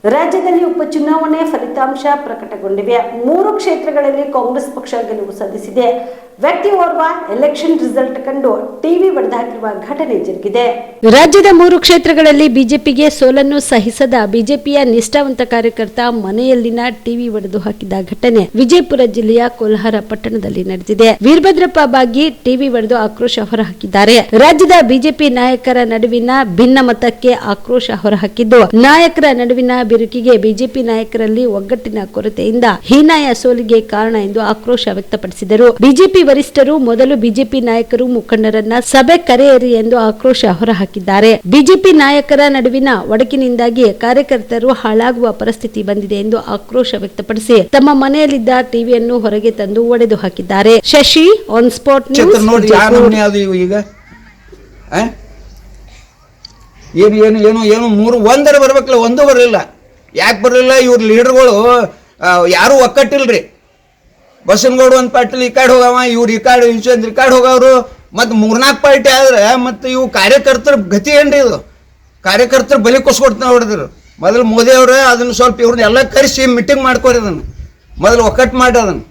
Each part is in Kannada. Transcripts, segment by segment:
ರಾಜ್ಯದಲ್ಲಿ ಉಪಚುನಾವಣೆ ಫಲಿತಾಂಶ ಪ್ರಕಟಗೊಂಡಿವೆ. 3 ಕ್ಷೇತ್ರಗಳಲ್ಲಿ ಕಾಂಗ್ರೆಸ್ ಪಕ್ಷ ಗೆಲುವು ಸಾಧಿಸಿದೆ. ವ್ಯಕ್ತಿಯೋರ್ವ ಎಲೆಕ್ಷನ್ ರಿಸಲ್ಟ್ ಕಂಡು ಟಿವಿ ಬಡಿದಾಕಿರುವ ಘಟನೆ ಜರುಗಿದೆ. ರಾಜ್ಯದ 3 ಕ್ಷೇತ್ರಗಳಲ್ಲಿ ಬಿಜೆಪಿಗೆ ಸೋಲನ್ನು ಸಹಿಸದ ಬಿಜೆಪಿಯ ನಿಷ್ಠಾವಂತ ಕಾರ್ಯಕರ್ತ ಮನೆಯಲ್ಲಿನ ಟಿವಿ ಒಡೆದು ಹಾಕಿದ ಘಟನೆ ವಿಜಯಪುರ ಜಿಲ್ಲೆಯ ಕೋಲಾರ ಪಟ್ಟಣದಲ್ಲಿ ನಡೆದಿದೆ. ವೀರಭದ್ರಪ್ಪ ಬಾಗಿ ಟಿವಿ ಒಡೆದು ಆಕ್ರೋಶ ಹೊರಹಾಕಿದ್ದಾರೆ. ರಾಜ್ಯದ ಬಿಜೆಪಿ ನಾಯಕರ ನಡುವಿನ ಭಿನ್ನಮತಕ್ಕೆ ಆಕ್ರೋಶ ಹೊರಹಾಕಿದ್ದು, ನಾಯಕರ ನಡುವಿನ ಬಿರುಕಿಗೆ ಬಿಜೆಪಿ ನಾಯಕರಲ್ಲಿ ಒಗ್ಗಟ್ಟಿನ ಕೊರತೆಯಿಂದ ಹೀನಾಯ ಸೋಲಿಗೆ ಕಾರಣ ಎಂದು ಆಕ್ರೋಶ ವ್ಯಕ್ತಪಡಿಸಿದರು. ಬಿಜೆಪಿ ವರಿಷ್ಠರು ಮೊದಲು ಬಿಜೆಪಿ ನಾಯಕರು ಮುಖಂಡರನ್ನ ಸಭೆ ಕರೆಯಿರಿ ಎಂದು ಆಕ್ರೋಶ ಹೊರಹಾಕಿದ್ದಾರೆ. ಬಿಜೆಪಿ ನಾಯಕರ ನಡುವಿನ ಒಡಕಿನಿಂದಾಗಿ ಕಾರ್ಯಕರ್ತರು ಹಾಳಾಗುವ ಪರಿಸ್ಥಿತಿ ಬಂದಿದೆ ಎಂದು ಆಕ್ರೋಶ ವ್ಯಕ್ತಪಡಿಸಿ ತಮ್ಮ ಮನೆಯಲ್ಲಿದ್ದ ಟಿವಿಯನ್ನು ಹೊರಗೆ ತಂದು ಒಡೆದು ಹಾಕಿದ್ದಾರೆ. Shashi on spot news. ಏನು ಮೂರು ಒಂದರ ಬರ್ಬೇಕಲ್ಲ, ಒಂದು ಬರಲಿಲ್ಲ. ಯಾಕೆ ಬರಲಿಲ್ಲ? ಇವ್ರ ಲೀಡರ್ಗಳು ಯಾರು ಒಕ್ಕಟ್ಟಿಲ್ರಿ. ಬಸನಗೌಡ ಒಂದು ಪಾರ್ಟಿಲಿ ಈ ಕಡೆ ಹೋಗವ, ಇವ್ರು ಈ ಕಡೆ ಈ ಕಡೆ ಹೋಗವ್ರು. ಮತ್ತು 3-4 ಪಾರ್ಟಿ ಆದ್ರೆ ಮತ್ತು ಇವು ಕಾರ್ಯಕರ್ತರ ಗತಿ ಏನ್ರಿ? ಇದು ಕಾರ್ಯಕರ್ತರು ಬಲಿ ಕೊಸ್ಕೊಡ್ತಾ ಹೊಡೆದ್ರು. ಮೊದಲು ಮೋದಿ ಅವರು ಅದನ್ನು ಸ್ವಲ್ಪ ಇವ್ರನ್ನ ಎಲ್ಲ ಕರೆಸಿ ಮೀಟಿಂಗ್ ಮಾಡ್ಕೊರಿ, ಅದನ್ನು ಮೊದಲು ಒಕ್ಕಟ್ಟು ಮಾಡಿ ಅದನ್ನು.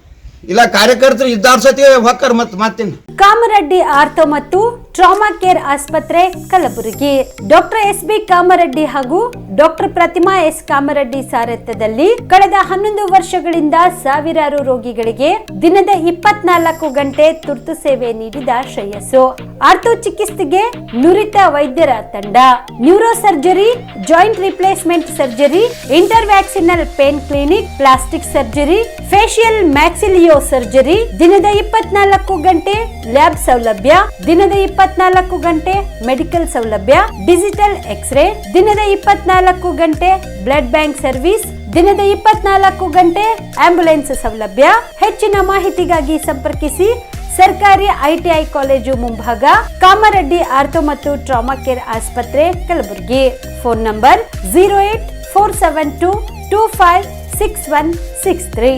ಇಲ್ಲ ಕಾರ್ಯಕರ್ತರು ಇದ್ದಾರ ಸತಿ ಹೊಕ್ಕರ್ ಮತ್ತೇನು. ಕಾಮರೆಡ್ಡಿ ಆರ್ಥೋ ಮತ್ತು ಟ್ರಾಮಾ ಕೇರ್ ಆಸ್ಪತ್ರೆ ಕಲಬುರಗಿ. Doctor S B. ಕಾಮರೆಡ್ಡಿ ಹಾಗೂ ಡಾಕ್ಟರ್ ಪ್ರತಿಮಾ ಎಸ್. ಕಾಮರೆಡ್ಡಿ ಸಾರಥ್ಯದಲ್ಲಿ ಕಳೆದ 11 ವರ್ಷಗಳಿಂದ ಸಾವಿರಾರು ರೋಗಿಗಳಿಗೆ ದಿನದ 24 ಗಂಟೆ ತುರ್ತು ಸೇವೆ ನೀಡಿದ ಶ್ರೇಯಸ್ಸು. ಆರ್ಥೋ ಚಿಕಿತ್ಸೆಗೆ ನುರಿತ ವೈದ್ಯರ ತಂಡ, neuro surgery, joint replacement surgery, interventional pain clinic, plastic surgery, facial maxillo surgery, ದಿನದ 24 ಗಂಟೆ ಲ್ಯಾಬ್ ಸೌಲಭ್ಯ, ದಿನದ 24 ಗಂಟೆ ಮೆಡಿಕಲ್ ಸೌಲಭ್ಯ, ಡಿಜಿಟಲ್ ಎಕ್ಸ್ರೇ, ದಿನದ 24 ಗಂಟೆ ಬ್ಲಡ್ ಬ್ಯಾಂಕ್ ಸರ್ವಿಸ್, ದಿನದ 24 ಗಂಟೆ ಆಂಬ್ಯುಲೆನ್ಸ್ ಸೌಲಭ್ಯ. ಹೆಚ್ಚಿನ ಮಾಹಿತಿಗಾಗಿ ಸಂಪರ್ಕಿಸಿ ಸರ್ಕಾರಿ ಐಟಿಐ ಕಾಲೇಜು ಮುಂಭಾಗ, ಕಾಮರೆಡ್ಡಿ ಆರ್ಥೋ ಮತ್ತು ಟ್ರಾಮಾ ಕೇರ್ ಆಸ್ಪತ್ರೆ ಕಲಬುರಗಿ. Phone number 084722566163.